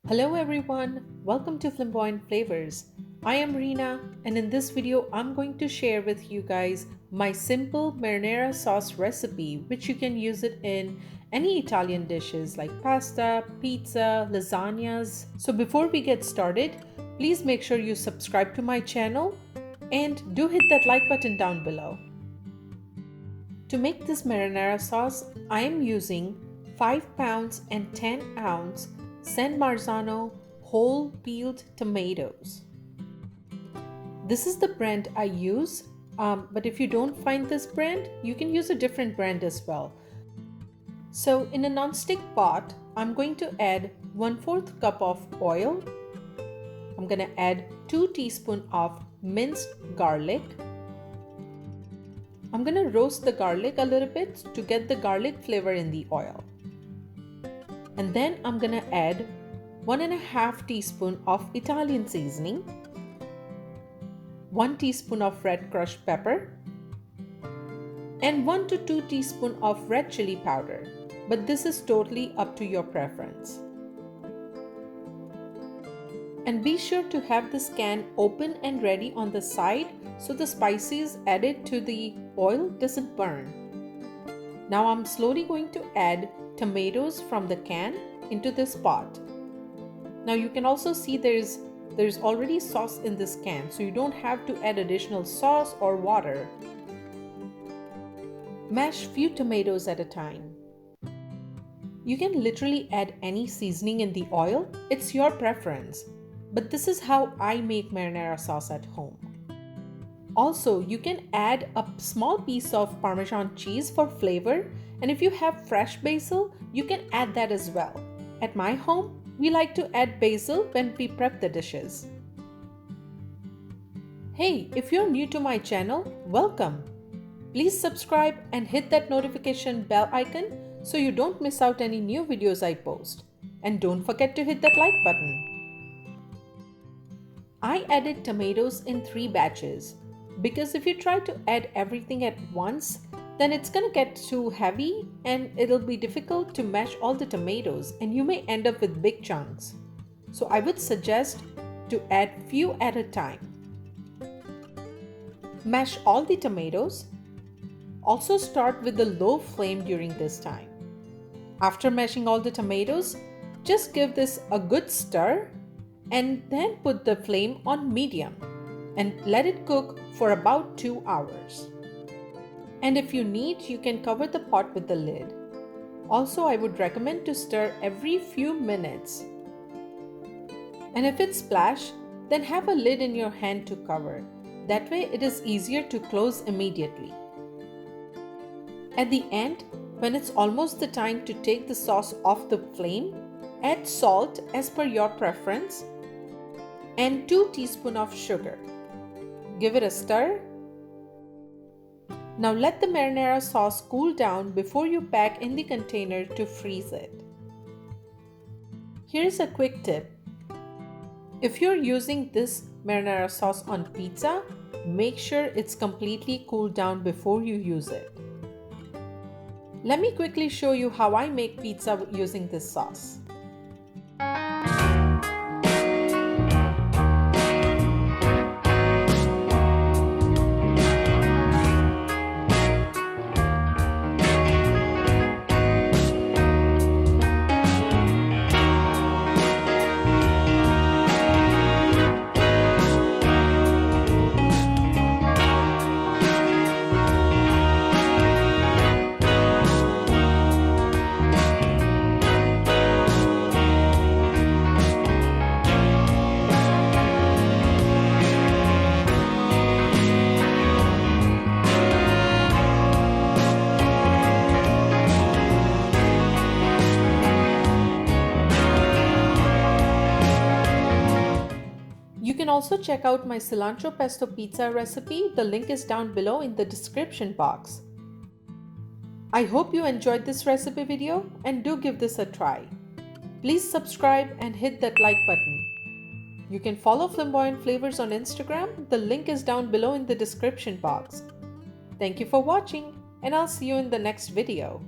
Hello everyone, welcome to Flamboyant Flavors. I am Reena, and in this video I'm going to share with you guys my simple marinara sauce recipe, which you can use it in any Italian dishes like pasta, pizza, lasagnas. So before we get started, please make sure you subscribe to my channel and do hit that like button down below. To make this marinara sauce, I am using 5 pounds and 10 ounce San Marzano whole peeled tomatoes. This is the brand I use, but if you don't find this brand, you can use a different brand as well. So in a non-stick pot, I'm going to add 1/4 cup of oil. I'm going to add 2 teaspoons of minced garlic. I'm going to roast the garlic a little bit to get the garlic flavor in the oil. And then I'm going to add 1.5 teaspoons of Italian seasoning, 1 teaspoon of red crushed pepper, and 1 to 2 teaspoons of red chili powder. But this is totally up to your preference. And be sure to have this can open and ready on the side so the spices added to the oil doesn't burn. Now I'm slowly going to add tomatoes from the can into this pot. Now you can also see there's already sauce in this can, so you don't have to add additional sauce or water. Mash few tomatoes at a time. You can literally add any seasoning in the oil, it's your preference. But this is how I make marinara sauce at home. Also, you can add a small piece of Parmesan cheese for flavor, and if you have fresh basil, you can add that as well. At my home, we like to add basil when we prep the dishes. Hey, if you're new to my channel, welcome! Please subscribe and hit that notification bell icon so you don't miss out any new videos I post. And don't forget to hit that like button. I added tomatoes in 3 batches because if you try to add everything at once, then it's gonna get too heavy and it'll be difficult to mash all the tomatoes and you may end up with big chunks. So I would suggest to add few at a time. Mash all the tomatoes. Also start with the low flame during this time. After mashing all the tomatoes, just give this a good stir and then put the flame on medium and let it cook for about 2 hours. And if you need, you can cover the pot with the lid. Also, I would recommend to stir every few minutes. And if it splashes, then have a lid in your hand to cover. That way it is easier to close immediately. At the end, when it's almost the time to take the sauce off the flame, add salt as per your preference and 2 teaspoons of sugar. Give it a stir. Now let the marinara sauce cool down before you pack in the container to freeze it. Here's a quick tip. If you're using this marinara sauce on pizza, make sure it's completely cooled down before you use it. Let me quickly show you how I make pizza using this sauce. You can also check out my cilantro pesto pizza recipe. The link is down below in the description box. I hope you enjoyed this recipe video and do give this a try. Please subscribe and hit that like button. You can follow Flamboyant Flavors on Instagram. The link is down below in the description box. Thank you for watching and I'll see you in the next video.